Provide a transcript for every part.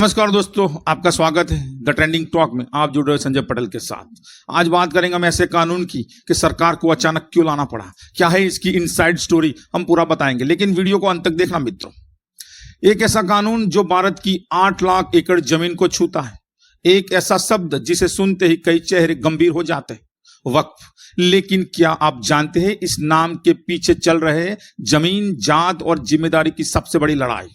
नमस्कार दोस्तों, आपका स्वागत है द ट्रेंडिंग टॉक में। आप जुड़ रहे हैं संजय पटेल के साथ। आज बात करेंगे हम ऐसे कानून की कि सरकार को अचानक क्यों लाना पड़ा, क्या है इसकी इनसाइड स्टोरी, हम पूरा बताएंगे, लेकिन वीडियो को अंत तक देखना मित्रों। एक ऐसा कानून जो भारत की 8 लाख एकड़ जमीन को छूता है, एक ऐसा शब्द जिसे सुनते ही कई चेहरे गंभीर हो जाते हैं, वक्फ। लेकिन क्या आप जानते हैं इस नाम के पीछे चल रहे जमीन, जात और जिम्मेदारी की सबसे बड़ी लड़ाई।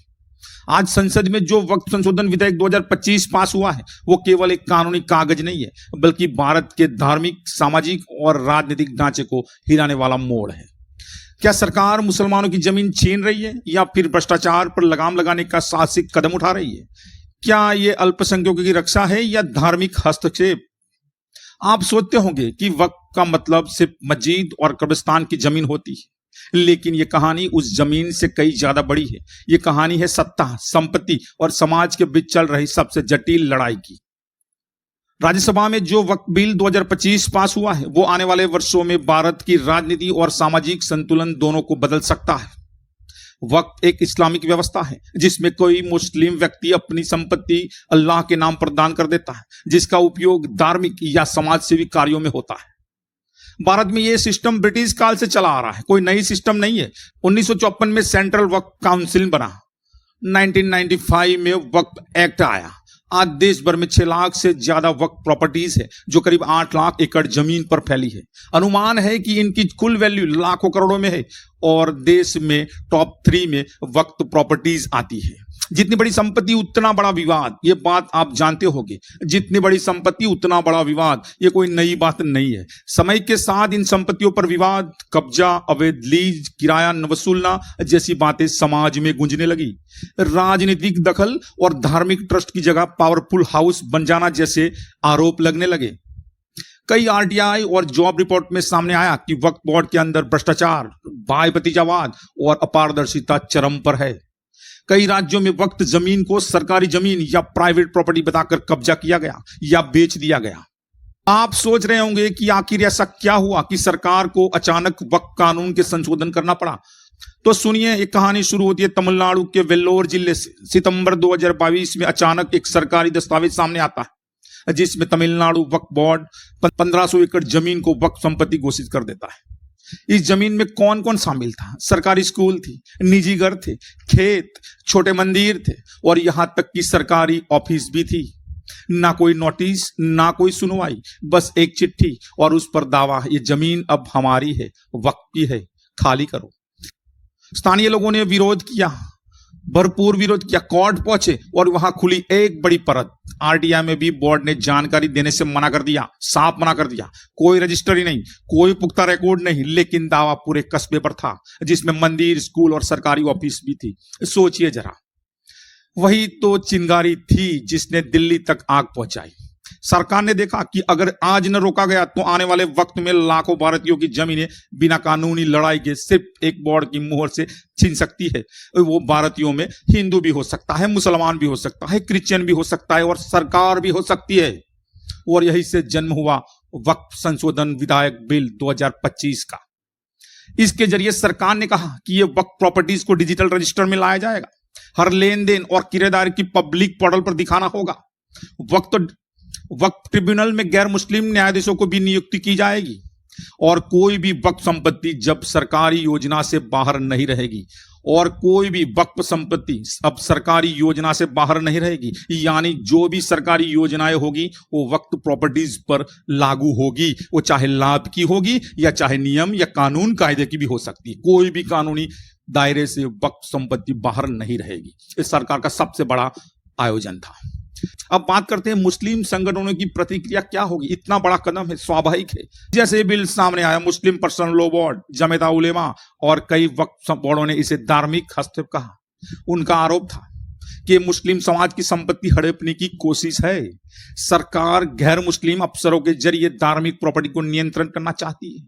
आज संसद में जो वक्फ संशोधन विधेयक 2025 पास हुआ है वो केवल एक कानूनी कागज नहीं है, बल्कि भारत के धार्मिक, सामाजिक और राजनीतिक ढांचे को हिलाने वाला मोड़ है। क्या सरकार मुसलमानों की जमीन छीन रही है या फिर भ्रष्टाचार पर लगाम लगाने का साहसिक कदम उठा रही है? क्या ये अल्पसंख्यकों की रक्षा है या धार्मिक हस्तक्षेप? आप सोचते होंगे कि वक्फ का मतलब सिर्फ मस्जिद और कब्रिस्तान की जमीन होती है, लेकिन यह कहानी उस जमीन से कई ज्यादा बड़ी है। यह कहानी है सत्ता, संपत्ति और समाज के बीच चल रही सबसे जटिल लड़ाई की। राज्यसभा में जो वक्फ बिल 2025 पास हुआ है वो आने वाले वर्षों में भारत की राजनीति और सामाजिक संतुलन दोनों को बदल सकता है। वक्फ एक इस्लामिक व्यवस्था है जिसमें कोई मुस्लिम व्यक्ति अपनी संपत्ति अल्लाह के नाम पर दान कर देता है, जिसका उपयोग धार्मिक या समाज सेवी कार्यों में होता है। भारत में यह सिस्टम ब्रिटिश काल से चला आ रहा है, कोई नई सिस्टम नहीं है। 1954 में सेंट्रल वक्फ काउंसिल बना, 1995 में वक्फ एक्ट आया। आज देश भर में 6 लाख से ज्यादा वक्फ प्रॉपर्टीज है जो करीब 8 लाख एकड़ जमीन पर फैली है। अनुमान है कि इनकी कुल वैल्यू लाखों करोड़ों में है और देश में टॉप 3 में वक्फ प्रॉपर्टीज आती है। जितनी बड़ी संपत्ति उतना बड़ा विवाद, ये बात आप जानते होंगे। जितनी बड़ी संपत्ति उतना बड़ा विवाद, ये कोई नई बात नहीं है। समय के साथ इन संपत्तियों पर विवाद, कब्जा, अवैध लीज, किराया न वसूलना जैसी बातें समाज में गूंजने लगी। राजनीतिक दखल और धार्मिक ट्रस्ट की जगह पावरफुल हाउस बन जाना जैसे आरोप लगने लगे। कई आरटीआई और जॉब रिपोर्ट में सामने आया कि वक्फ बोर्ड के अंदर भ्रष्टाचार, भाई भतीजावाद और अपारदर्शिता चरम पर है। कई राज्यों में वक्फ जमीन को सरकारी जमीन या प्राइवेट प्रॉपर्टी बताकर कब्जा किया गया या बेच दिया गया। आप सोच रहे होंगे कि आखिर ऐसा क्या हुआ कि सरकार को अचानक वक्फ कानून के संशोधन करना पड़ा। तो सुनिए, एक कहानी शुरू होती है तमिलनाडु के वेल्लोर जिले से। सितंबर 2022 में अचानक एक सरकारी दस्तावेज सामने आता है जिसमें तमिलनाडु वक्फ बोर्ड 1500 एकड़ जमीन को वक्फ संपत्ति घोषित कर देता है। इस जमीन में कौन कौन शामिल था? सरकारी स्कूल थी, निजी घर थे, खेत, छोटे मंदिर थे और यहां तक कि सरकारी ऑफिस भी थी। ना कोई नोटिस, ना कोई सुनवाई, बस एक चिट्ठी और उस पर दावा, ये जमीन अब हमारी है, वक्फ की है, खाली करो। स्थानीय लोगों ने विरोध किया, भरपूर विरोध किया, कोर्ट पहुंचे और वहां खुली एक बड़ी परत। आरटीआई में भी बोर्ड ने जानकारी देने से मना कर दिया, साफ मना कर दिया। कोई रजिस्ट्री नहीं, कोई पुख्ता रिकॉर्ड नहीं, लेकिन दावा पूरे कस्बे पर था जिसमें मंदिर, स्कूल और सरकारी ऑफिस भी थी। सोचिए जरा, वही तो चिंगारी थी जिसने दिल्ली तक आग पहुंचाई। सरकार ने देखा कि अगर आज न रोका गया तो आने वाले वक्त में लाखों भारतीयों की जमीनें बिना कानूनी लड़ाई के सिर्फ एक बोर्ड की मुहर से छीन सकती है। वो भारतीयों में हिंदू भी हो सकता है, मुसलमान भी हो सकता है, क्रिश्चियन भी हो सकता है और सरकार भी हो सकती है। और यही से जन्म हुआ वक्फ संशोधन विधेयक बिल 2025 का। इसके जरिए सरकार ने कहा कि ये वक्फ प्रॉपर्टीज को डिजिटल रजिस्टर में लाया जाएगा, हर लेन देन और किराएदार की पब्लिक पोर्टल पर दिखाना होगा। वक्फ ट्रिब्यूनल में गैर मुस्लिम न्यायाधीशों को भी नियुक्ति की जाएगी और कोई भी वक्फ संपत्ति जब सरकारी योजना से बाहर नहीं रहेगी, और कोई भी वक्फ संपत्ति अब सरकारी योजना से बाहर नहीं रहेगी, यानी जो भी सरकारी योजनाएं होगी वो वक्फ प्रॉपर्टीज पर लागू होगी। वो चाहे लाभ की होगी या चाहे नियम या कानून कायदे की भी हो सकती है। कोई भी कानूनी दायरे से वक्फ संपत्ति बाहर नहीं रहेगी। इस सरकार का सबसे बड़ा आयोजन था। अब बात करते हैं मुस्लिम संगठनों की प्रतिक्रिया क्या होगी। इतना बड़ा कदम है, स्वाभाविक है। जैसे बिल सामने आया, मुस्लिम personal law board, Jamiat Ulema और कई वक्फ बोर्डों ने इसे धार्मिक हस्तक्षेप कहा। उनका आरोप था कि मुस्लिम समाज की संपत्ति हड़पने की कोशिश है। सरकार गैर मुस्लिम अफसरों के जरिए धार्मिक प्रॉपर्टी को नियंत्रण करना चाहती है।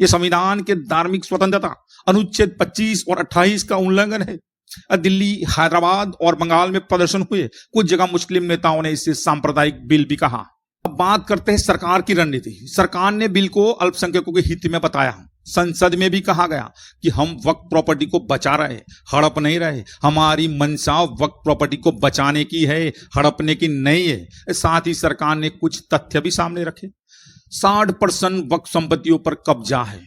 यह संविधान के धार्मिक स्वतंत्रता अनुच्छेद 25 और 28 का उल्लंघन है। दिल्ली, हैदराबाद और बंगाल में प्रदर्शन हुए। कुछ जगह मुस्लिम नेताओं ने इसे सांप्रदायिक बिल भी कहा। अब बात करते हैं सरकार की रणनीति। सरकार ने बिल को अल्पसंख्यकों के हित में बताया। संसद में भी कहा गया कि हम वक्फ प्रॉपर्टी को बचा रहे, हड़प नहीं रहे। हमारी मंशा वक्फ प्रॉपर्टी को बचाने की है, हड़पने की नहीं है। साथ ही सरकार ने कुछ तथ्य भी सामने रखे। 60% वक्फ संपत्तियों पर कब्जा है,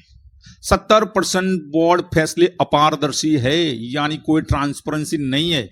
70% बोर्ड फैसले अपारदर्शी है, यानी कोई ट्रांसपेरेंसी नहीं है,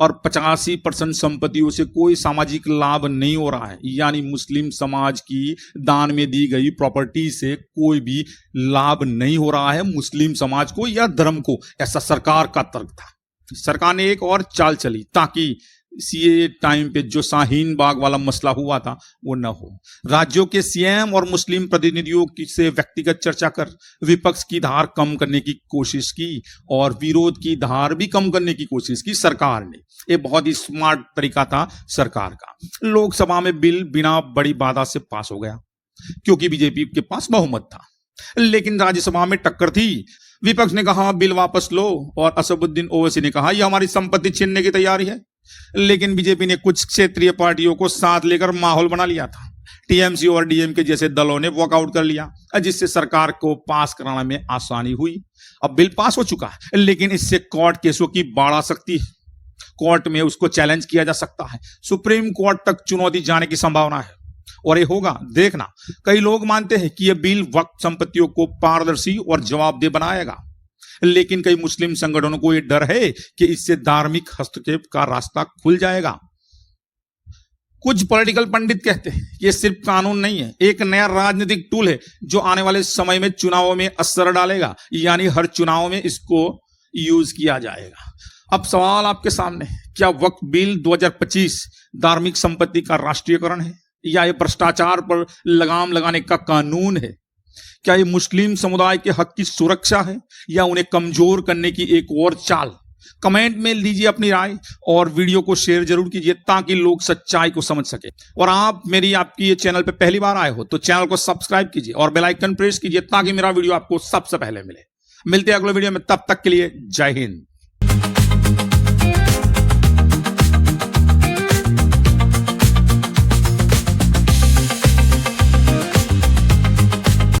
और 85% संपत्तियों से कोई सामाजिक लाभ नहीं हो रहा है, यानी मुस्लिम समाज की दान में दी गई प्रॉपर्टी से कोई भी लाभ नहीं हो रहा है मुस्लिम समाज को या धर्म को। ऐसा सरकार का तर्क था। सरकार ने एक और चाल चली ताकि सीए टाइम पे जो शाहीन बाग वाला मसला हुआ था वो न हो। राज्यों के सीएम और मुस्लिम प्रतिनिधियों से व्यक्तिगत चर्चा कर विपक्ष की धार कम करने की कोशिश की और विरोध की धार भी कम करने की कोशिश की सरकार ने। ये बहुत ही स्मार्ट तरीका था सरकार का। लोकसभा में बिल बिना बड़ी बाधा से पास हो गया क्योंकि बीजेपी के पास बहुमत था, लेकिन राज्यसभा में टक्कर थी। विपक्ष ने कहा बिल वापस लो और असदुद्दीन ओवैसी ने कहा यह हमारी संपत्ति छीनने की तैयारी है। लेकिन बीजेपी ने कुछ क्षेत्रीय पार्टियों को साथ लेकर माहौल बना लिया था। टीएमसी और डीएमके जैसे दलों ने वॉकआउट कर लिया, जिससे सरकार को पास कराने में आसानी हुई। अब बिल पास हो चुका है, लेकिन इससे कोर्ट केसों की बाढ़ आ सकती है। कोर्ट में उसको चैलेंज किया जा सकता है। सुप्रीम कोर्ट तक चुनौती जाने की संभावना है और ये होगा, देखना। कई लोग मानते हैं कि यह बिल वक्फ संपत्तियों को पारदर्शी और जवाबदेह बनाएगा, लेकिन कई मुस्लिम संगठनों को यह डर है कि इससे धार्मिक हस्तक्षेप का रास्ता खुल जाएगा। कुछ पॉलिटिकल पंडित कहते हैं यह सिर्फ कानून नहीं है, एक नया राजनीतिक टूल है जो आने वाले समय में चुनावों में असर डालेगा, यानी हर चुनाव में इसको यूज किया जाएगा। अब सवाल आपके सामने है, क्या वक्फ बिल 2025 धार्मिक संपत्ति का राष्ट्रीयकरण है या यह भ्रष्टाचार पर लगाम लगाने का कानून है? क्या ये मुस्लिम समुदाय के हक की सुरक्षा है या उन्हें कमजोर करने की एक और चाल? कमेंट में दीजिए अपनी राय और वीडियो को शेयर जरूर कीजिए ताकि लोग सच्चाई को समझ सके। और आपकी ये चैनल पे पहली बार आए हो तो चैनल को सब्सक्राइब कीजिए और बेल आइकन प्रेस कीजिए ताकि मेरा वीडियो आपको सबसे पहले मिले। मिलते हैं अगले वीडियो में, तब तक के लिए जय हिंद।